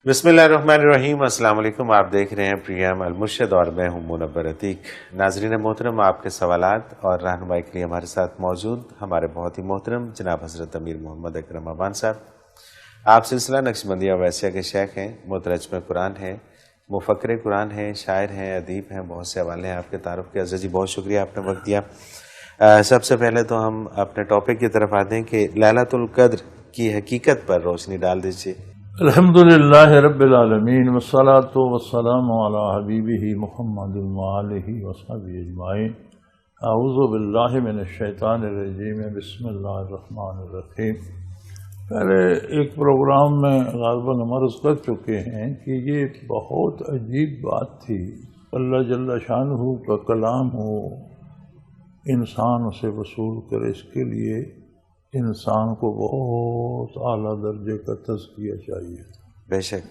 بسم اللہ الرحمن الرحیم۔ السلام علیکم، آپ دیکھ رہے ہیں پریام المرشد اور میں ہوں منور عتیق۔ ناظرین محترم، آپ کے سوالات اور رہنمائی کے لیے ہمارے ساتھ موجود ہمارے بہت ہی محترم جناب حضرت امیر محمد اکرم ابان صاحب۔ آپ سلسلہ نقشبندیہ ویسیہ کے شیخ ہیں، مترجم قرآن ہیں، مفکر قرآن ہیں، شاعر ہیں، ادیب ہیں، بہت سے حوالے ہیں آپ کے تعارف کے۔ عزیز جی، بہت شکریہ آپ نے وقت دیا۔ سب سے پہلے تو ہم اپنے ٹاپک کی طرف آتے ہیں کہ لیلۃ القدر کی حقیقت پر روشنی ڈال دیجیے۔ الحمدللہ رب العالمین والصلاة والسلام علی حبیبہ محمد وآلہ وصحبہ اجمعین۔ اعوذ باللہ من الشیطان الرجیم، بسم اللہ الرحمن الرحیم۔ پہلے ایک پروگرام میں غالباً عرض کر چکے ہیں کہ یہ بہت عجیب بات تھی۔ اللہ جل شانہ کا کلام ہو، انسان اسے وصول کرے، اس کے لیے انسان کو بہت اعلیٰ درجے کا تزکیہ چاہیے۔ بے شک۔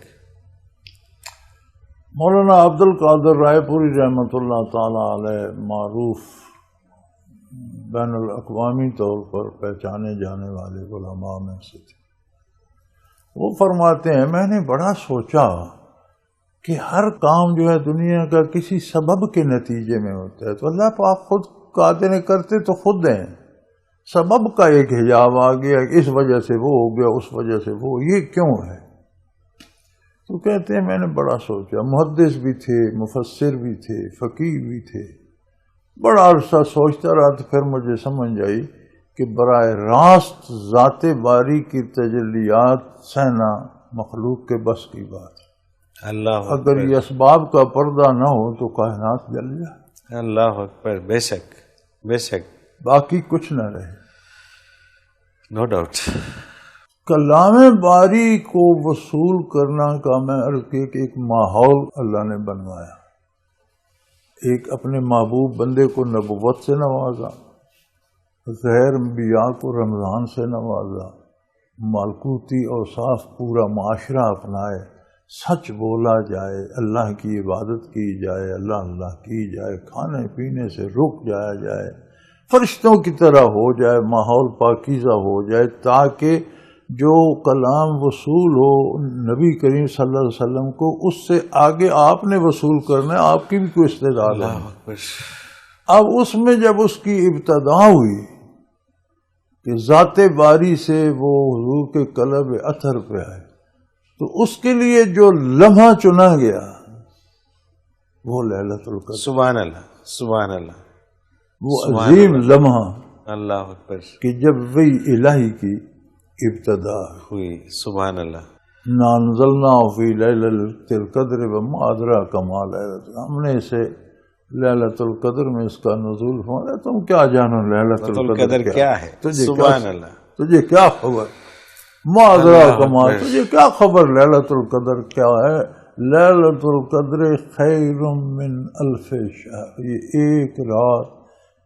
مولانا عبد القادر رائے پوری رحمۃ اللہ تعالی علیہ معروف بین الاقوامی طور پر پہچانے جانے والے علماء میں سے تھے۔ وہ فرماتے ہیں، میں نے بڑا سوچا کہ ہر کام جو ہے دنیا کا کسی سبب کے نتیجے میں ہوتا ہے، تو اللہ پاک خود قادر نے کرتے تو خود ہیں، سبب کا ایک حجاب آ گیا، اس وجہ سے وہ ہو گیا، اس وجہ سے وہ، یہ کیوں ہے؟ تو کہتے ہیں میں نے بڑا سوچا، محدث بھی تھے، مفسر بھی تھے، فقیہ بھی تھے، بڑا عرصہ سوچتا رہا، تو پھر مجھے سمجھ آئی کہ براہ راست ذات باری کی تجلیات سہنا مخلوق کے بس کی بات ہے۔ اللہ اگر یہ اسباب کا پردہ نہ ہو تو کائنات جل جائے۔ اللہ اکبر، بے شک بے شک، باقی کچھ نہ رہے۔ No doubt. کلام باری کو وصول کرنا کا میں عرض کیا کہ ایک ماحول اللہ نے بنوایا، ایک اپنے محبوب بندے کو نبوت سے نوازا، غیر انبیاء کو رمضان سے نوازا، ملکوتی اوصاف پورا معاشرہ اپنائے، سچ بولا جائے، اللہ کی عبادت کی جائے، اللہ اللہ کی جائے، کھانے پینے سے رک جایا جائے، فرشتوں کی طرح ہو جائے، ماحول پاکیزہ ہو جائے، تاکہ جو کلام وصول ہو نبی کریم صلی اللہ علیہ وسلم کو، اس سے آگے آپ نے وصول کرنا ہے، آپ کی بھی کوئی استعداد ہے۔ اب اس میں جب اس کی ابتدا ہوئی کہ ذات باری سے وہ حضور کے قلب اطہر پہ آئے، تو اس کے لیے جو لمحہ چنا گیا وہ لیلۃ القدر۔ سبحان اللہ، سبحان اللہ، وہ عظیم لمحہ اللہ اکبر کہ جب وہی الہی کی ابتدا ہوئی۔ سبحان اللہ۔ اِنَّا أَنزَلْنَاهُ فِي لَيْلَةِ الْقَدْرِ وَمَا أَدْرَاكَ مَا لَيْلَةُ الْقَدْرِ۔ ہم نے اسے لیلۃ القدر میں اس کا نزول فرمایا، تم کیا جانو لیلۃ القدر کیا ہے؟ سبحان اللہ۔ تجھے کیا خبر؟ ما أدراک ما، تجھے کیا خبر لیلۃ القدر کیا ہے؟ لیلۃ القدر خیر من الف شہر، یہ ایک رات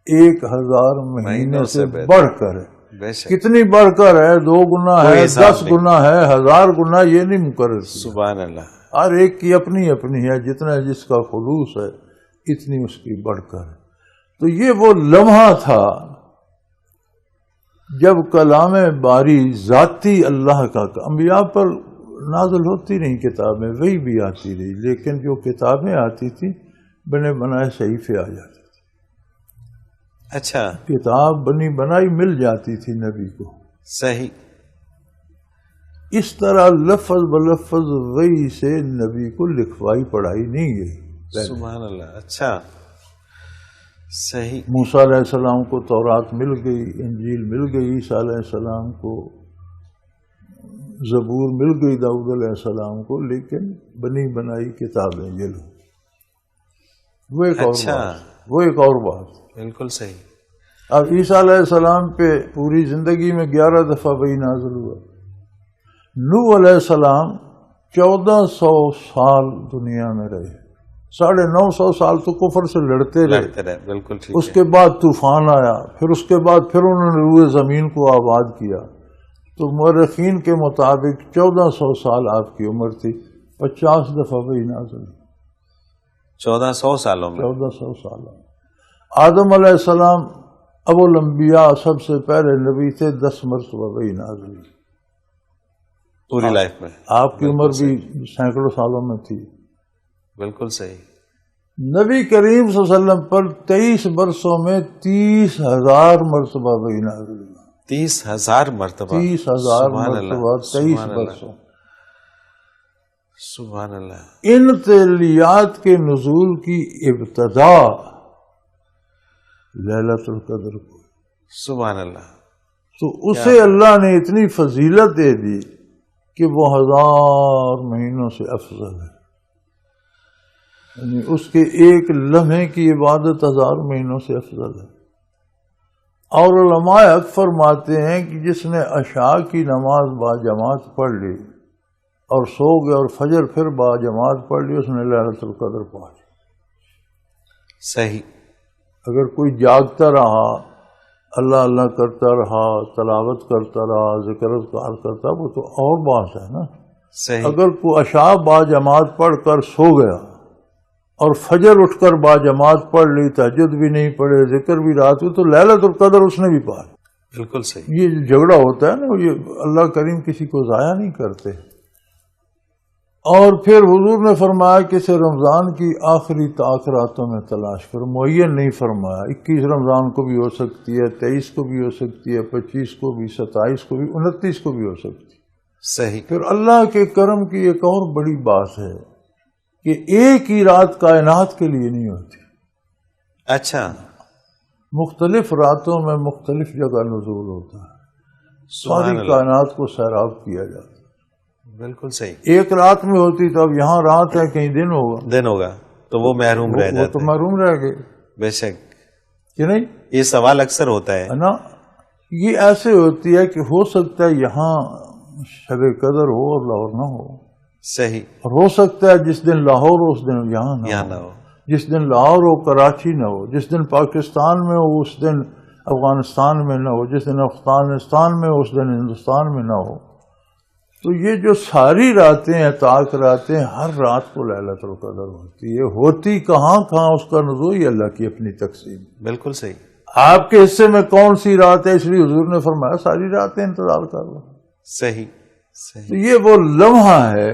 1000 مہینے سے بڑھ کر ہے۔ کتنی بڑھ کر ہے؟ 2 گنا ہے، 10 گنا ہے، 1000 گنا، یہ نہیں مقرر کیا۔ سبحان اللہ۔ ہر ایک کی اپنی اپنی ہے، جتنا جس کا خلوص ہے اتنی اس کی بڑھ کر ہے۔ تو یہ وہ لمحہ تھا جب کلام باری ذاتی اللہ کا، انبیاء پر نازل ہوتی نہیں کتابیں، وہی بھی آتی رہی، لیکن جو کتابیں آتی تھی بنے بنائے صحیفے آ جاتے تھے۔ اچھا، کتاب بنی بنائی مل جاتی تھی نبی کو، صحیح۔ اس طرح لفظ بلفظ وحی سے نبی کو لکھوائی پڑھائی نہیں گئی۔ سبحان اللہ۔ اچھا، صحیح۔ موسیٰ علیہ السلام کو تورات مل گئی، انجیل مل گئی، عیسیٰ علیہ السلام کو زبور مل گئی، داؤد علیہ السلام کو، لیکن بنی بنائی کتابیں یہ لو، وہ ایک اور بات، وہ ایک اور بات۔ بالکل صحیح۔ اب عیسیٰ علیہ السلام پہ پوری زندگی میں 11 دفعہ وحی نازل ہوا۔ نوح علیہ السلام 1400 سال دنیا میں رہے، 950 سال تو کفر سے لڑتے رہے، بالکل ٹھیک۔ اس کے بعد طوفان آیا، پھر اس کے بعد پھر انہوں نے روئے زمین کو آباد کیا، تو مورخین کے مطابق 1400 سال آپ کی عمر تھی، 50 دفعہ وحی نازل، 1400 سالوں میں، 1400 سالوں۔ آدم علیہ السلام ابو الانبیاء سب سے پہلے نبی تھے، 10 مرتبہ وحی نازل، پوری لائف میں. آپ کی عمر بھی سینکڑوں سالوں میں تھی. بالکل صحیح. نبی کریم صلی اللہ علیہ وسلم پر 23 برسوں میں 30,000 مرتبہ وحی نازل ہوئی. 30,000 مرتبہ. 30,000 مرتبہ 23 برسوں. سبحان اللہ. ان تجلیات کے نزول کی ابتدا لیلۃ القدر کو. سبحان اللہ. تو اسے اللہ نے اتنی فضیلت دے دی کہ وہ 1000 مہینوں سے افضل ہے. یعنی اس کے ایک لمحے کی عبادت 1000 مہینوں سے افضل ہے. اور علماء حق فرماتے ہیں کہ جس نے عشاء کی نماز باجماعت پڑھ لی اور سو گیا اور فجر پھر باجماعت پڑھ لی، اس نے لیلۃ القدر پا لی. صحیح. اگر کوئی جاگتا رہا، اللہ اللہ کرتا رہا، تلاوت کرتا رہا، ذکر اذکار کرتا، وہ تو اور بات ہے نا. صحیح. اگر کوئی عشاء باجماعت پڑھ کر سو گیا اور فجر اٹھ کر باجماعت پڑھ لی، تہجد بھی نہیں پڑھے، ذکر بھی رات میں، تو لیلۃ القدر اس نے بھی پا لی. بالکل صحیح. یہ جو جھگڑا ہوتا ہے نا، یہ اللہ کریم کسی کو ضائع نہیں کرتے. اور پھر حضور نے فرمایا کہ اسے رمضان کی آخری طاق راتوں میں تلاش کرو. معین نہیں فرمایا. 21 رمضان کو بھی ہو سکتی ہے، 23 کو بھی ہو سکتی ہے، 25 کو بھی، 27 کو بھی، 29 کو بھی ہو سکتی ہے. صحیح. پھر اللہ کے کرم کی ایک اور بڑی بات ہے کہ ایک ہی رات کائنات کے لیے نہیں ہوتی. اچھا. مختلف راتوں میں مختلف جگہ نزول ہوتا ہے. سبحان ساری اللہ. کائنات کو سیراب کیا جاتا ہے. بالکل صحیح. ایک رات میں ہوتی تو اب یہاں رات ہے، کہیں دن ہوگا، دن ہوگا تو وہ محروم رہ وہ جاتے تو ہیں. محروم رہ گئے. بے شک. کہ نہیں یہ سوال اکثر ہوتا ہے. ہے نا. یہ ایسے ہوتی ہے کہ ہو سکتا ہے یہاں شب قدر ہو اور لاہور نہ ہو. صحیح. اور ہو سکتا ہے جس دن لاہور ہو اس دن یہاں یہاں نہ نہ ہو. ہو. جس دن لاہور ہو کراچی نہ ہو. جس دن پاکستان میں ہو اس دن افغانستان میں نہ ہو. جس دن افغانستان میں ہو اس دن ہندوستان میں نہ ہو. تو یہ جو ساری راتیں ہیں، طاق راتیں، ہر رات کو لیلۃ القدر ہوتی ہے. ہوتی کہاں اس کا نزول یہ اللہ کی اپنی تقسیم. بالکل صحیح. آپ کے حصے میں کون سی رات ہے، اس لیے حضور نے فرمایا ساری راتیں انتظار کر لو. صحیح. تو صحیح. یہ وہ لمحہ ہے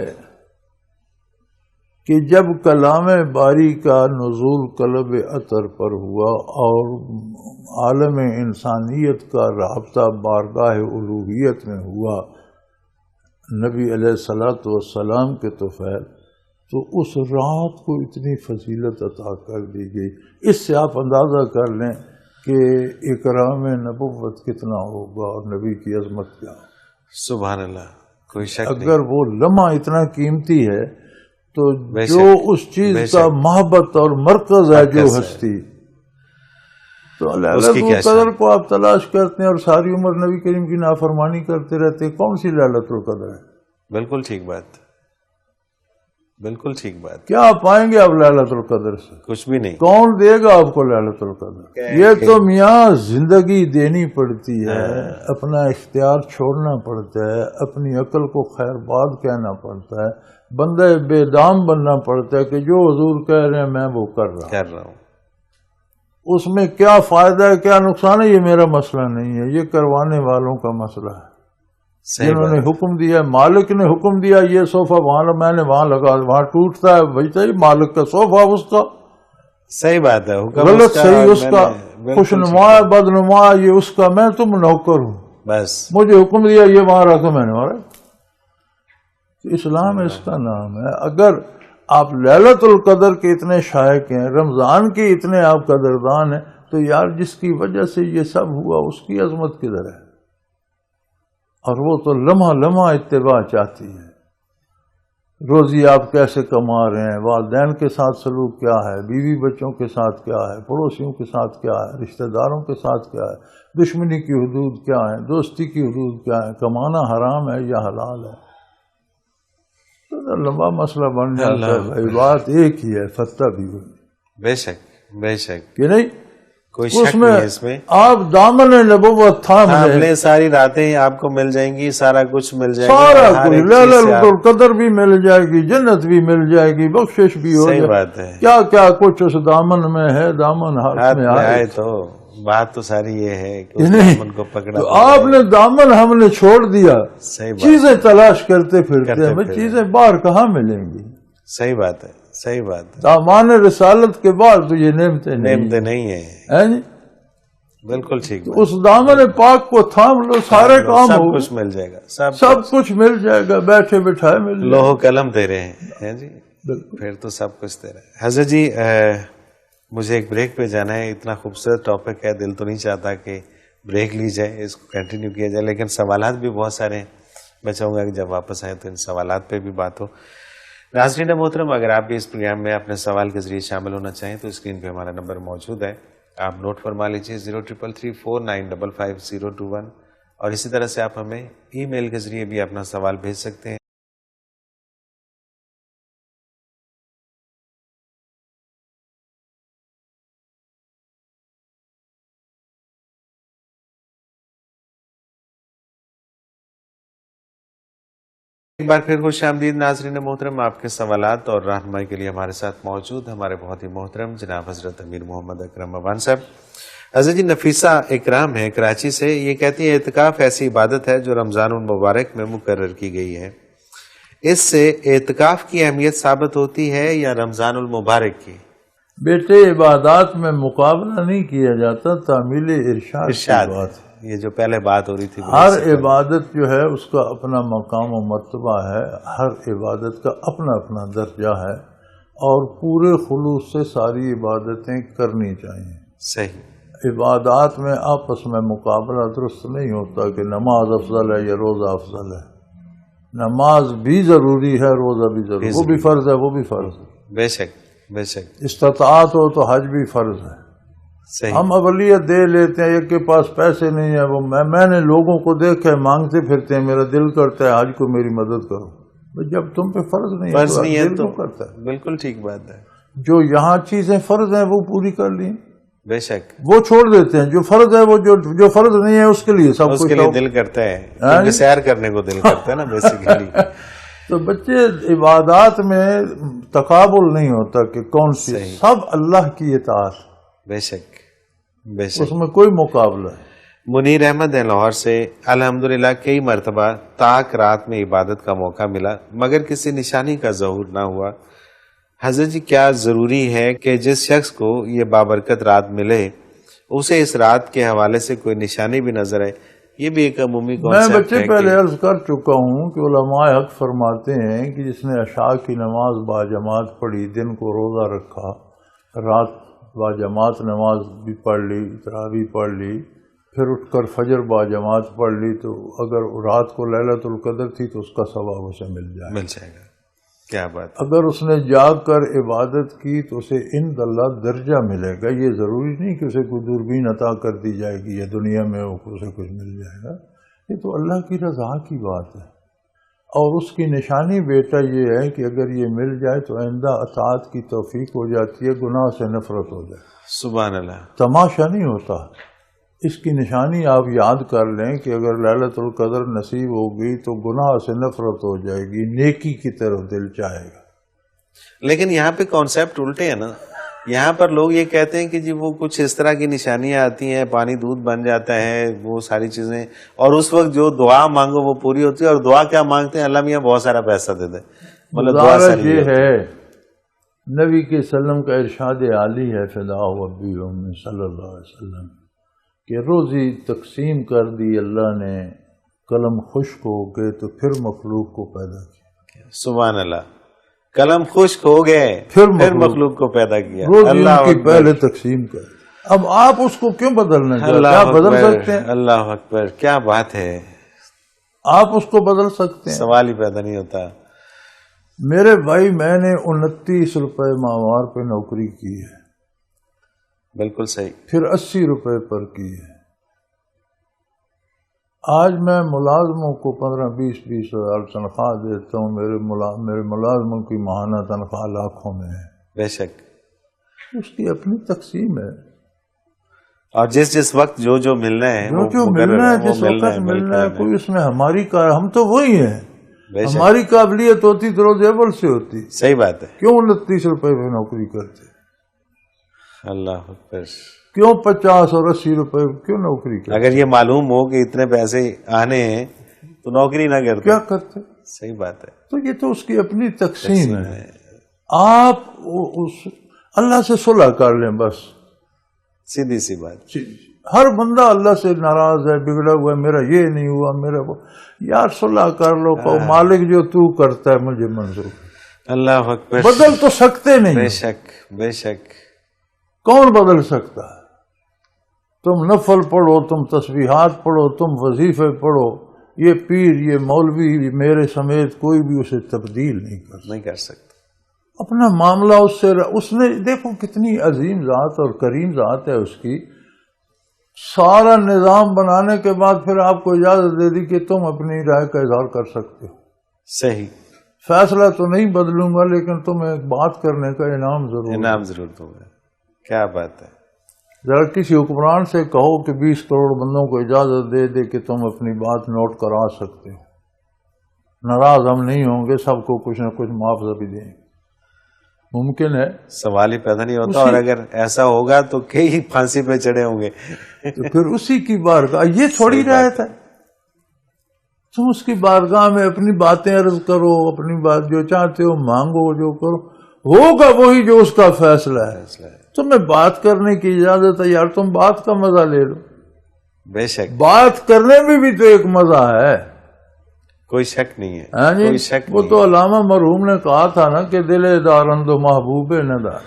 کہ جب کلام باری کا نزول قلب اطہر پر ہوا اور عالم انسانیت کا رابطہ بارگاہ الوہیت میں ہوا نبی علیہ الصلوۃ والسلام کے طفیل، تو اس رات کو اتنی فضیلت عطا کر دی گئی. اس سے آپ اندازہ کر لیں کہ اکرام نبوت کتنا ہوگا اور نبی کی عظمت کیا ہوگا. سبحان اللہ. کوئی شک نہیں. اگر وہ لمحہ اتنا قیمتی ہے تو بے جو شک. اس چیز بے کا شک. محبت اور مرکز ہے جو مرکز ہے. ہستی، تو اس کی کیا لیلۃ القدر کو آپ تلاش کرتے ہیں اور ساری عمر نبی کریم کی نافرمانی کرتے رہتے ہیں. کون سی لیلۃ القدر ہے؟ بالکل ٹھیک بات. بالکل ٹھیک بات. کیا پائیں گے آپ لیلۃ القدر سے؟ کچھ بھی نہیں. کون دے گا آپ کو لیلۃ القدر؟ یہ تو میاں زندگی دینی پڑتی ہے، اپنا اختیار چھوڑنا پڑتا ہے، اپنی عقل کو خیر باد کہنا پڑتا ہے، بندہ بے دام بننا پڑتا ہے کہ جو حضور کہہ رہے ہیں میں وہ کر رہا ہوں. اس میں کیا فائدہ ہے کیا نقصان ہے یہ میرا مسئلہ نہیں ہے، یہ کروانے والوں کا مسئلہ ہے. جنہوں نے حکم دیا، مالک نے حکم دیا یہ صوفہ وہاں، میں نے وہاں لگا، وہاں ٹوٹتا ہے بھائی صحیح، مالک کا صوفہ اس کا. صحیح بات ہے. حکم غلط اس کا، صحیح اس میں کا، نے خوش نما بدنما یہ اس کا، میں تم نوکر ہوں. بس مجھے حکم دیا یہ وہاں رکھو، میں نے مارا. اسلام اس کا نام ہے. اگر آپ لیلۃ القدر کے اتنے شائق ہیں، رمضان کے اتنے آپ قدردان ہیں، تو یار جس کی وجہ سے یہ سب ہوا اس کی عظمت کدھر ہے؟ اور وہ تو لمحہ لمحہ اتباع چاہتی ہے. روزی آپ کیسے کما رہے ہیں، والدین کے ساتھ سلوک کیا ہے، بیوی بچوں کے ساتھ کیا ہے، پڑوسیوں کے ساتھ کیا ہے، رشتہ داروں کے ساتھ کیا ہے، دشمنی کی حدود کیا ہیں، دوستی کی حدود کیا ہیں، کمانا حرام ہے یا حلال ہے. تو لمبا مسئلہ بن جاتا ہے. بھائی بات ایک ہی ہے، فتح بھی ہوئی. بے شک. بے شک. کہ نہیں؟ کوئی شک نہیں ہے اس میں. آپ دامن نبوت تھام لیں، ساری راتیں آپ کو مل جائیں گی، سارا کچھ مل جائے گا، سارا کچھ، لیلۃ القدر بھی مل جائے گی، جنت بھی مل جائے گی، بخشش بھی ہو صحیح جائے. بات ہے. کیا کیا کچھ اس دامن میں ہے، دامن ہاتھ میں آئے تو بات تو ساری یہ ہے کہ اس نہیں دامن کو پکڑا تو آپ نے دامن ہم نے چھوڑ دیا، صحیح بات، چیزیں تلاش کرتے پھرتے کرتے ہمیں پھرتے۔ چیزیں باہر کہاں ملیں گی؟ صحیح بات ہے، صحیح بات ہے، دامان رسالت کے بعد تو یہ نعمتیں نعمتیں نہیں ہیں، ہیں جی۔ بالکل ٹھیک تو بات، اس دامن پاک کو تھام لو، سارے کام سب ہو، کچھ مل جائے گا، سب کچھ مل جائے گا، بیٹھے بٹھائے مل جائے لوہ قلم دے رہے ہیں جی، بالکل۔ پھر تو سب کچھ دے رہے ہیں۔ حضرت جی مجھے ایک بریک پہ جانا ہے، اتنا خوبصورت ٹاپک ہے، دل تو نہیں چاہتا کہ بریک لی جائے، اس کو کنٹینیو کیا جائے، لیکن سوالات بھی بہت سارے ہیں، میں چاہوں گا کہ جب واپس آئیں تو ان سوالات پہ بھی بات ہو۔ ناظرین محترم، اگر آپ بھی اس پروگرام میں اپنے سوال کے ذریعے شامل ہونا چاہیں تو اسکرین پہ ہمارا نمبر موجود ہے، آپ نوٹ فرما لیجیے 0333495501، اور اسی طرح سے آپ ہمیں ای میل کے ذریعے بھی اپنا سوال بھیج سکتے ہیں۔ ایک بار پھر خوش آمدید ناظرین محترم، آپ کے سوالات اور رہنمائی کے لیے ہمارے ساتھ موجود ہمارے بہت ہی محترم جناب حضرت امیر محمد اکرم عوان صاحب۔ حضرت جی نفیسہ اکرام ہے کراچی سے، یہ کہتی ہے اعتکاف ایسی عبادت ہے جو رمضان المبارک میں مقرر کی گئی ہے، اس سے اعتکاف کی اہمیت ثابت ہوتی ہے یا رمضان المبارک کی؟ بیٹے عبادات میں مقابلہ نہیں کیا جاتا، تعمیل ارشاد کی بات ہے۔ یہ جو پہلے بات ہو رہی تھی، ہر عبادت جو ہے اس کا اپنا مقام و مرتبہ ہے، ہر عبادت کا اپنا اپنا درجہ ہے، اور پورے خلوص سے ساری عبادتیں کرنی چاہیے۔ صحیح، عبادات میں آپس میں مقابلہ درست نہیں ہوتا کہ نماز افضل ہے یا روزہ افضل ہے۔ نماز بھی ضروری ہے، روزہ بھی ضروری، وہ بھی فرض ہے، وہ بھی فرض ہے، بے شک بے شک، استطاعت ہو تو حج بھی فرض ہے۔ صحیح، ہم اولیت دے لیتے ہیں، ایک کے پاس پیسے نہیں ہے، وہ میں نے لوگوں کو دیکھا ہے مانگتے پھرتے ہیں، میرا دل کرتا ہے حج کو میری مدد کرو۔ جب تم پہ فرض نہیں ہے فرض تو نہیں ہے دل تو کیوں کرتا ہے؟ بالکل ٹھیک بات ہے، جو یہاں چیزیں فرض ہیں وہ پوری کر لی، بے شک، وہ چھوڑ دیتے ہیں، جو فرض ہے وہ جو فرض نہیں ہے اس کے لیے سب اس کچھ کے لیے دل کرتا ہے، کیونکہ سیر کرنے کو دل کرتا ہے نا بیسیکلی۔ تو بچے عبادات میں تقابل نہیں ہوتا کہ کون سی، سب اللہ کی اطاعت، بے شک بے شک۔ اس میں کوئی مقابلہ ہے۔ منیر احمد ہے لاہور سے، الحمدللہ کئی مرتبہ طاق رات میں عبادت کا موقع ملا مگر کسی نشانی کا ظہور نہ ہوا۔ حضرت جی کیا ضروری ہے کہ جس شخص کو یہ بابرکت رات ملے اسے اس رات کے حوالے سے کوئی نشانی بھی نظر آئے؟ یہ بھی ایک عمومی میں کانسیپٹ بچے ہے پہلے کہ عرض کر چکا ہوں کہ علماء حق فرماتے ہیں کہ جس نے عشاء کی نماز باجماعت پڑھی، دن کو روزہ رکھا، رات باجماعت نماز بھی پڑھ لی، تراویح پڑھ لی، پھر اٹھ کر فجر باجماعت پڑھ لی، تو اگر رات کو لیلۃ القدر تھی تو اس کا ثواب اسے مل جائے گا۔ کیا بات، اگر اس نے جاگ کر عبادت کی تو اسے عند اللہ درجہ ملے گا۔ یہ ضروری نہیں کہ اسے کوئی دوربین عطا کر دی جائے گی یا دنیا میں اسے کچھ مل جائے گا، یہ تو اللہ کی رضا کی بات ہے۔ اور اس کی نشانی بیٹا یہ ہے کہ اگر یہ مل جائے تو آئندہ اطاعت کی توفیق ہو جاتی ہے، گناہ سے نفرت ہو جائے، سبحان اللہ، تماشا نہیں ہوتا۔ اس کی نشانی آپ یاد کر لیں کہ اگر لیلۃ القدر نصیب ہوگی تو گناہ سے نفرت ہو جائے گی، نیکی کی طرف دل چاہے گا۔ لیکن یہاں پہ کانسیپٹ الٹے ہیں نا، یہاں پر لوگ یہ کہتے ہیں کہ جی وہ کچھ اس طرح کی نشانیاں آتی ہیں، پانی دودھ بن جاتا ہے، وہ ساری چیزیں، اور اس وقت جو دعا مانگو وہ پوری ہوتی ہے، اور دعا کیا مانگتے ہیں؟ اللہ میاں بہت سارا پیسہ دے دے، مطلب دعا گزارش ساری یہ ہوتی ہے، نبی کے وسلم کا ارشاد عالی ہے فدا ابی ام صلی اللہ علیہ وسلم کہ روزی تقسیم کر دی اللہ نے، قلم خشک ہو گئے تو پھر مخلوق کو پیدا کیا۔ سبحان اللہ، قلم خشک ہو گئے پھر مخلوق کو پیدا کیا، روزی اللہ ان کی اکبر، پہلے تقسیم کر۔ اب آپ اس کو کیوں بدلنا چاہتے ہیں؟ اللہ آپ بدل اکبر، سکتے ہیں، اللہ اکبر، کیا بات ہے، آپ اس کو بدل سکتے ہیں۔ سوال ہی پیدا نہیں ہوتا۔ میرے بھائی میں نے 29 روپے ماہوار پہ نوکری کی ہے، بالکل صحیح، پھر 80 روپے پر کی ہے۔ آج میں ملازموں کو 15-20 ہزار تنخواہ دیتا ہوں، میرے ملازموں کی ماہانہ تنخواہ لاکھوں میں ہے، بے شک، اس کی اپنی تقسیم ہے، اور جس وقت جو ملنا ہے وہ جو مقرر ملنا ہے، وہ جس وقت ملنا ہے، بالکل کوئی اس میں ہماری ہم تو وہی ہیں، بے شک، ہماری قابلیت ہوتی تو روز اول سے ہوتی، صحیح بات ہے، کیوں 29 روپے پہ نوکری کرتے؟ اللہ اکبر، کیوں 50 اور 80 روپے کیوں نوکری کرتے؟ اگر یہ معلوم ہو کہ اتنے پیسے آنے ہیں تو نوکری نہ کرتے. کیا کرتے؟ صحیح بات ہے. تو یہ تو اس کی اپنی تقسیم ہے. آپ اللہ سے صلح کر لیں بس، سیدھی سی بات. ہر بندہ اللہ سے ناراض ہے، بگڑا ہوا ہے، میرا یہ نہیں ہوا، میرا وہ. یار صلح کر لو، کہو مالک جو تو کرتا ہے مجھے منظور. اللہ اکبر. بدل تو سکتے نہیں. بے شک بے شک. کون بدل سکتا ہے؟ تم نفل پڑھو، تم تسبیحات پڑھو، تم وظیفے پڑھو، یہ پیر یہ مولوی میرے سمیت کوئی بھی اسے تبدیل نہیں کر سکتا. اپنا معاملہ اس نے دیکھو کتنی عظیم ذات اور کریم ذات ہے اس کی. سارا نظام بنانے کے بعد پھر آپ کو اجازت دے دی کہ تم اپنی رائے کا اظہار کر سکتے ہو. صحیح. فیصلہ تو نہیں بدلوں گا لیکن تمہیں ایک بات کرنے کا انعام ضرور دوں گا. کیا بات ہے. ذرا کسی حکمران سے کہو کہ 20 کروڑ بندوں کو اجازت دے دے کہ تم اپنی بات نوٹ کرا سکتے ہو. ناراض ہم نہیں ہوں گے، سب کو کچھ نہ کچھ معاوضہ بھی دیں گے. ممکن ہے؟ سوال ہی پیدا نہیں ہوتا. اور اگر ایسا ہوگا تو کئی پھانسی پہ چڑھے ہوں گے. تو پھر اسی کی بارگاہ یہ تھوڑی رعایت ہے. تم اس کی بارگاہ میں اپنی باتیں عرض کرو، اپنی بات جو چاہتے ہو مانگو، جو کرو ہوگا وہی جو اس کا فیصلہ ہے. تمہیں بات کرنے کی اجازت ہے یار، تم بات کا مزہ لے لو. بے شک. بات کرنے میں بھی تو ایک مزہ ہے. کوئی شک نہیں ہے. کوئی شک وہ تو علامہ مرحوم نے کہا تھا نا کہ دل دارند و محبوب نہ دار.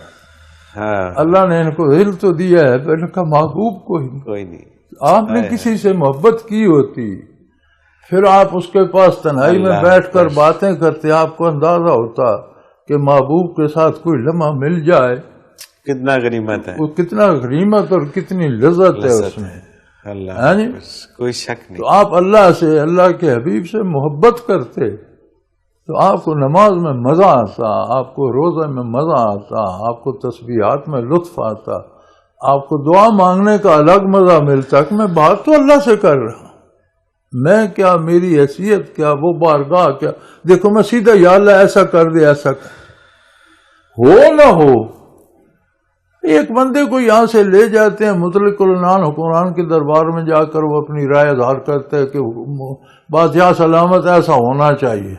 اللہ نے ان کو دل تو دیا ہے، پہلے کا محبوب کوئی نہیں. آپ نے کسی سے محبت کی ہوتی پھر آپ اس کے پاس تنہائی میں بیٹھ کر باتیں کرتے، آپ کو اندازہ ہوتا کہ محبوب کے ساتھ کوئی لمحہ مل جائے کتنا غنیمت ہے. وہ کتنا غنیمت اور کتنی لذت ہے اس میں. اللہ کوئی شک نہیں. تو آپ اللہ سے، اللہ کے حبیب سے محبت کرتے تو آپ کو نماز میں مزہ آتا، آپ کو روزہ میں مزہ آتا، آپ کو تسبیحات میں لطف آتا، آپ کو دعا مانگنے کا الگ مزہ ملتا کہ میں بات تو اللہ سے کر رہا ہوں. میں کیا، میری حیثیت کیا، وہ بارگاہ کیا. دیکھو میں سیدھا یا اللہ ایسا کر دے، ایسا کر ہو نہ ہو. ایک بندے کو یہاں سے لے جاتے ہیں مطلق العنان حکمران کے دربار میں، جا کر وہ اپنی رائے اظہار کرتا ہے کہ بادشاہ سلامت ایسا ہونا چاہیے.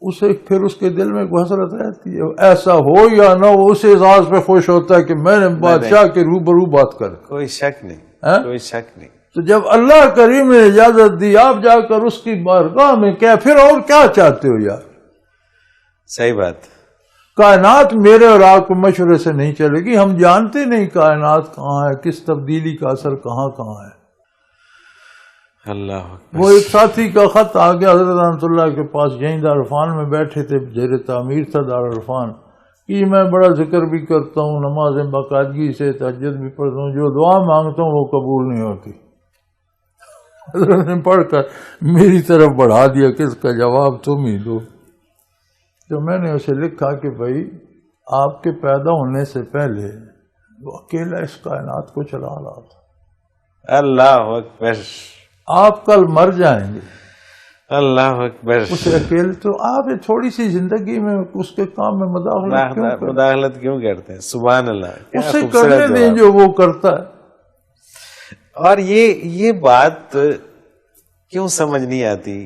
اسے پھر اس کے دل میں ایک حسرت رہتی ہے، ایسا ہو یا نہ ہو اس اعزاز پہ خوش ہوتا ہے کہ میں نے بادشاہ کے روبرو بات کر. کوئی شک نہیں. کوئی شک نہیں. تو جب اللہ کریم نے اجازت دی، آپ جا کر اس کی بارگاہ میں کیا پھر اور کیا چاہتے ہو یار. صحیح بات. کائنات میرے اور آپ کو مشورے سے نہیں چلے گی. ہم جانتے نہیں کائنات کہاں ہے، کس تبدیلی کا اثر کہاں کہاں ہے. اللہ وہ ایک ساتھی کا خط آ گیا حضرت رحمۃ اللہ کے پاس، یہیں دارالعرفان میں بیٹھے تھے، زیر تعمیر تھا دارالعرفان کہ میں بڑا ذکر بھی کرتا ہوں، نمازیں باقاعدگی سے، تہجد بھی پڑھتا ہوں، جو دعا مانگتا ہوں وہ قبول نہیں ہوتی. حضرت نے پڑھ کر میری طرف بڑھا دیا کہ اس کا جواب تم ہی دو. تو میں نے اسے لکھا کہ بھائی آپ کے پیدا ہونے سے پہلے وہ اکیلا اس کائنات کو چلا رہا تھا. اللہ اکبر. آپ کل مر جائیں گے. اللہ اکبر. اسے اکیلے تو آپ تھوڑی سی زندگی میں اس کے کام میں مداخلت کیوں کرتے ہیں. سبحان اللہ. اسے کرنے دیں جو وہ کرتا ہے. اور یہ بات کیوں سمجھ نہیں آتی.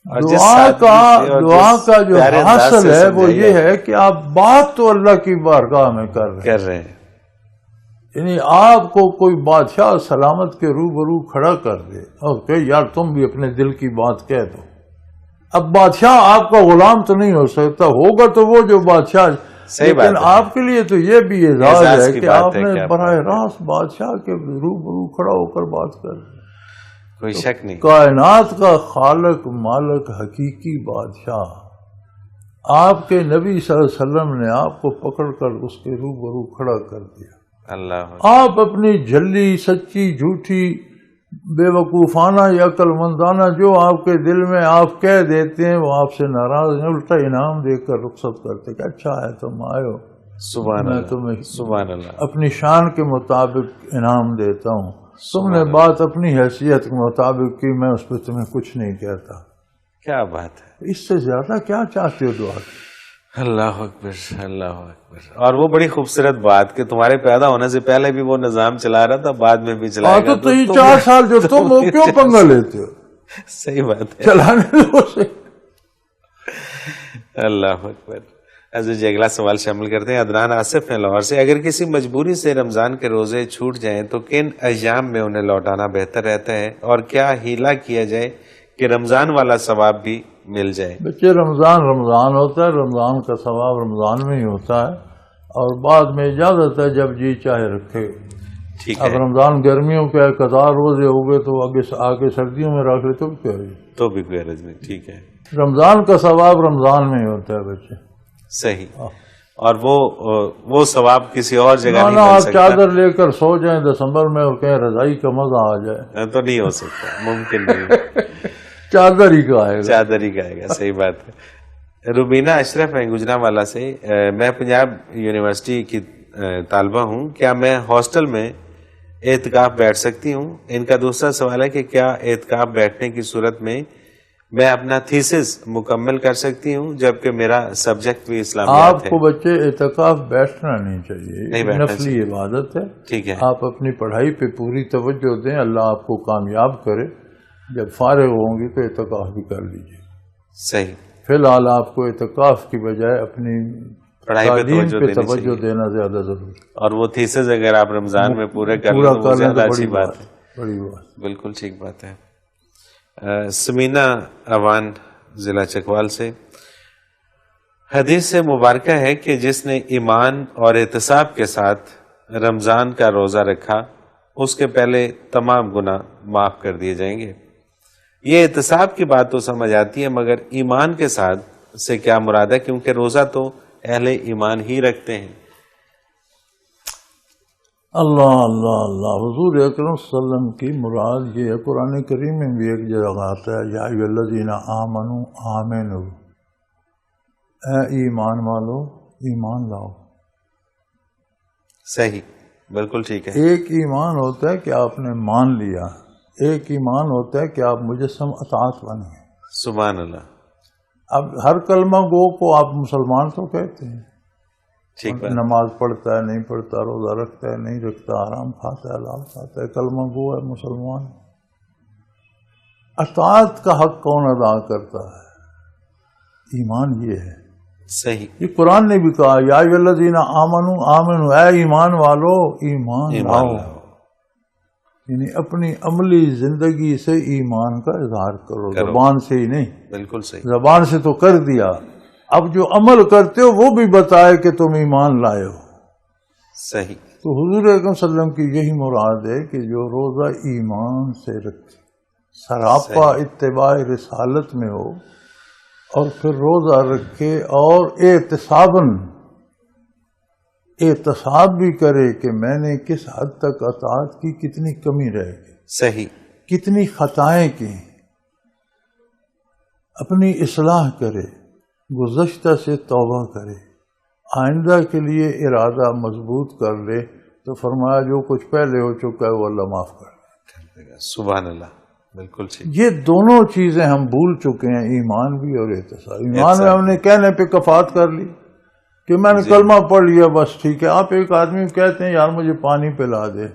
دعا کا جو حاصل ہے وہ یہ ہے کہ آپ بات تو اللہ کی بارگاہ میں کر رہے ہیں. یعنی آپ کو کوئی بادشاہ سلامت کے روبرو کھڑا کر دے اور کہ یار تم بھی اپنے دل کی بات کہہ دو. اب بادشاہ آپ کا غلام تو نہیں ہو سکتا، ہوگا تو وہ جو بادشاہ. لیکن آپ کے لیے تو یہ بھی اعزاز ہے کہ آپ نے براہ راست بادشاہ کے روبرو کھڑا ہو کر بات کر دی. کوئی شک نہیں. کائنات کا خالق مالک حقیقی بادشاہ آپ کے نبی صلی اللہ علیہ وسلم نے آپ کو پکڑ کر اس کے روبرو کھڑا کر دیا. اللہ آپ اپنی جھلی سچی جھوٹی بے وقوفانہ یا عقل مندانہ جو آپ کے دل میں آپ کہہ دیتے ہیں وہ آپ سے ناراض ہیں، الٹا انعام دے کر رخصت کرتے کہ اچھا ہے تم آئے ہو، میں تمہیں سبحان اللہ اپنی شان کے مطابق انعام دیتا ہوں. تم نے بات اپنی حیثیت کے مطابق کی، میں اس پہ تمہیں کچھ نہیں کہتا. کیا بات ہے. اس سے زیادہ کیا چاہتے ہو دعا کی. اللہ اکبر، اللہ اکبر. اور وہ بڑی خوبصورت بات کہ تمہارے پیدا ہونے سے پہلے بھی وہ نظام چلا رہا تھا، بعد میں بھی چلائے گا. تو یہ 4 سال جو تم ہو کیوں پنگا لیتے ہو؟ صحیح بات ہے. چلانے دو اسے. اللہ اکبر. حضرت جی اگلا سوال شامل کرتے ہیں. عدنان آصف ہیں لاہور سے. اگر کسی مجبوری سے رمضان کے روزے چھوٹ جائیں تو کن ایام میں انہیں لوٹانا بہتر رہتا ہے، اور کیا ہیلا کیا جائے کہ رمضان والا ثواب بھی مل جائے؟ بچے رمضان ہوتا ہے، رمضان کا ثواب رمضان میں ہی ہوتا ہے، اور بعد میں اجازت ہے جب جی چاہے رکھے. ٹھیک اب ہے، رمضان گرمیوں کے 1000 روزے ہو گئے تو آگے سردیوں میں رکھ لے تو کیا ہے؟ تو بھی کوئی عرض نہیں. ٹھیک ہے، رمضان کا ثواب رمضان میں ہی ہوتا ہے بچے. صحیح. اور وہ ثواب کسی اور جگہ نہیں آپ مل سکتا. چادر لے کر سو جائیں دسمبر میں اور کہیں رضائی کا مزہ آ جائے تو نہیں ہو سکتا، ممکن نہیں. چادر ہی کا آئے گا. چادر ہی کہے گا. صحیح بات ہے. روبینہ اشرف ہے گجرانوالہ سے. میں پنجاب یونیورسٹی کی طالبہ ہوں. کیا میں ہاسٹل میں اعتکاف بیٹھ سکتی ہوں؟ ان کا دوسرا سوال ہے کہ کیا اعتکاف بیٹھنے کی صورت میں میں اپنا تھیسس مکمل کر سکتی ہوں جبکہ میرا سبجیکٹ بھی اسلامیات آپ ہے؟ کو بچے اعتکاف بیٹھنا نہیں چاہیے، نہیں بیٹھنا نفلی چاہیے. عبادت ہے. ٹھیک ہے، آپ اپنی پڑھائی پہ پوری توجہ دیں، اللہ آپ کو کامیاب کرے. جب فارغ ہوں گی تو اعتکاف بھی کر لیجیے. صحیح. فی الحال آپ کو اعتکاف کی بجائے اپنی پڑھائی پہ تعلیم توجہ پہ دینی توجہ چاہیے. دینا زیادہ ضروری ہے. اور وہ تھیسس اگر آپ رمضان میں پورے کر لیں پورا تو وہ کر لیں زیادہ تو اچھی بات ہے. بڑی بات. بالکل ٹھیک بات ہے. سمینا اوان ضلع چکوال سے. حدیث سے مبارکہ ہے کہ جس نے ایمان اور احتساب کے ساتھ رمضان کا روزہ رکھا اس کے پہلے تمام گناہ معاف کر دیے جائیں گے. یہ احتساب کی بات تو سمجھ آتی ہے، مگر ایمان کے ساتھ سے کیا مراد ہے؟ کیونکہ روزہ تو اہل ایمان ہی رکھتے ہیں. اللہ اللہ اللہ. حضور اکرم صلی اللہ علیہ وسلم کی مراد یہ ہے. قرآن کریم میں بھی ایک جگہ آتا ہے یا ایھا الذین آمنوا آمنوا، اے ایمان والو ایمان لاؤ. صحیح، بالکل ٹھیک ہے. ایک ایمان ہوتا ہے کہ آپ نے مان لیا، ایک ایمان ہوتا ہے کہ آپ مجسم اطاعت بنے. سبحان اللہ. اب ہر کلمہ گو کو آپ مسلمان تو کہتے ہیں. ٹھیک بات. نماز پڑھتا ہے نہیں پڑھتا، روزہ رکھتا ہے نہیں رکھتا، حرام کھاتا ہے حلال کھاتا ہے، کلمہ گو ہے مسلمان. اطاعت کا حق کون ادا کرتا ہے؟ ایمان یہ ہے. صحیح. یہ قرآن نے بھی کہا یا ایھا الذین آمنوا آمنوا، اے ایمان والو ایمان لاؤ. یعنی اپنی عملی زندگی سے ایمان کا اظہار کرو، زبان سے ہی نہیں. بالکل صحیح. زبان سے تو کر دیا، اب جو عمل کرتے ہو وہ بھی بتائے کہ تم ایمان لائے ہو. صحیح. تو حضور اکرم صلی اللہ علیہ وسلم کی یہی مراد ہے کہ جو روزہ ایمان سے رکھے، سراپا اتباع رسالت میں ہو، اور پھر روزہ رکھے اور احتساب بھی کرے کہ میں نے کس حد تک اطاعت کی، کتنی کمی رہ گئی، صحیح. کتنی خطائیں کی، اپنی اصلاح کرے، گزشتہ سے توبہ کرے، آئندہ کے لیے ارادہ مضبوط کر لے. تو فرمایا جو کچھ پہلے ہو چکا ہے وہ اللہ معاف کر دے. سبحان اللہ. بالکل ٹھیک. یہ دونوں چیزیں ہم بھول چکے ہیں، ایمان بھی اور احتساب. ایمان میں ہم نے کہنے پہ کفایت کر لی کہ میں نے کلمہ پڑھ لیا بس ٹھیک ہے. آپ ایک آدمی کہتے ہیں یار مجھے پانی پلا دے،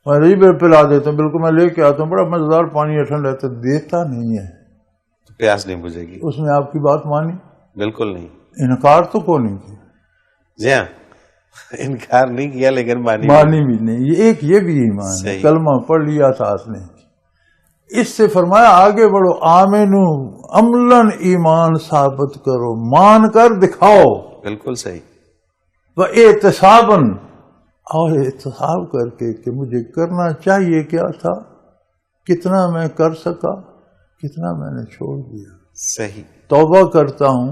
میں ریبے پلا دیتا ہوں، بالکل میں لے کے آتا ہوں، بڑا مزیدار پانی ہے، ٹھنڈا ہے، دیتا نہیں ہے. پیاس نہیں بجھے گی. اس نے آپ کی بات مانی؟ بالکل نہیں. انکار تو کو نہیں کیا. جی ہاں، انکار نہیں کیا لیکن مانی بھی نہیں. یہ بھی ایمان ہے، کلمہ پڑھ لیا ساتھ نے. اس سے فرمایا آگے بڑھو، آمنو عملاً ایمان ثابت کرو، مان کر دکھاؤ. بالکل صحیح. احتساباً، اور احتساب کر کے کہ مجھے کرنا چاہیے کیا تھا، کتنا میں کر سکا، کتنا میں نے چھوڑ دیا. صحیح. توبہ کرتا ہوں،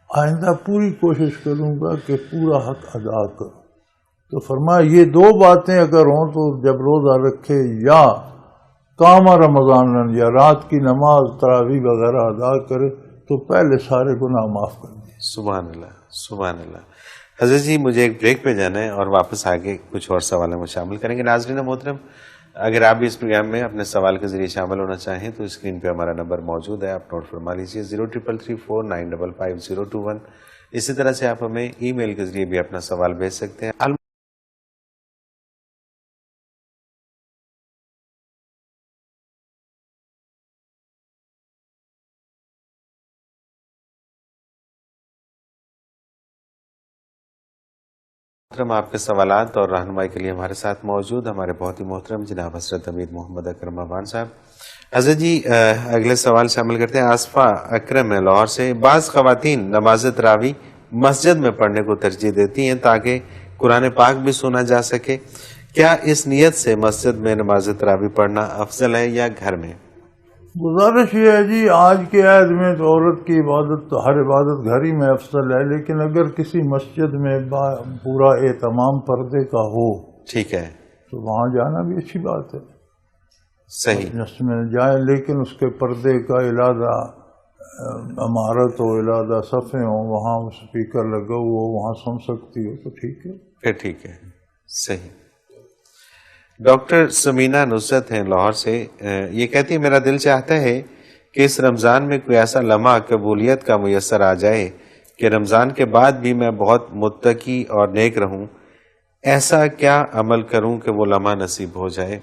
آئندہ پوری کوشش کروں گا کہ پورا حق ادا کروں. تو فرمایا یہ دو باتیں اگر ہوں تو جب روزہ رکھے یا قام رمضان یا رات کی نماز تراویح وغیرہ ادا کرے تو پہلے سارے گناہ معاف کر دیں. سبحان اللہ، سبحان اللہ. حضرت جی مجھے ایک بریک پہ جانا ہے اور واپس آگے کچھ اور سوالوں میں شامل کریں گے. ناظرین محترم، اگر آپ بھی اس پروگرام میں اپنے سوال کے ذریعے شامل ہونا چاہیں تو اسکرین پہ ہمارا نمبر موجود ہے، آپ نوٹ فرما لیجیے 0334955021 اسی طرح سے آپ ہمیں ای میل کے ذریعے بھی اپنا سوال بھیج سکتے ہیں. محترم آپ کے سوالات اور رہنمائی کے لیے ہمارے ساتھ موجود ہمارے بہت ہی محترم جناب حضرت امیر محمد اکرم امان صاحب. حضرت جی اگلے سوال سے عمل کرتے ہیں. آصفہ اکرم ہے لاہور سے. بعض خواتین نماز تراویح مسجد میں پڑھنے کو ترجیح دیتی ہیں تاکہ قرآن پاک بھی سنا جا سکے. کیا اس نیت سے مسجد میں نماز تراویح پڑھنا افضل ہے یا گھر میں؟ گزارش یہ ہے جی، آج کے عہد میں تو عورت کی عبادت تو ہر عبادت گھر ہی میں افضل ہے، لیکن اگر کسی مسجد میں پورا اہتمام پردے کا ہو ٹھیک ہے تو وہاں جانا بھی اچھی بات ہے. صحیح. جس میں جائے لیکن اس کے پردے کا علیحدہ عمارت ہو، علیحدہ صفیں ہوں، وہاں اسپیکر لگا ہوا ہو، وہاں سن سکتی ہو تو ٹھیک ہے. پھر ٹھیک ہے. صحیح. ڈاکٹر سمینہ نصرت ہیں لاہور سے. یہ کہتی ہے میرا دل چاہتا ہے کہ اس رمضان میں کوئی ایسا لمحہ قبولیت کا میسر آ جائے کہ رمضان کے بعد بھی میں بہت متقی اور نیک رہوں. ایسا کیا عمل کروں کہ وہ لمحہ نصیب ہو جائے؟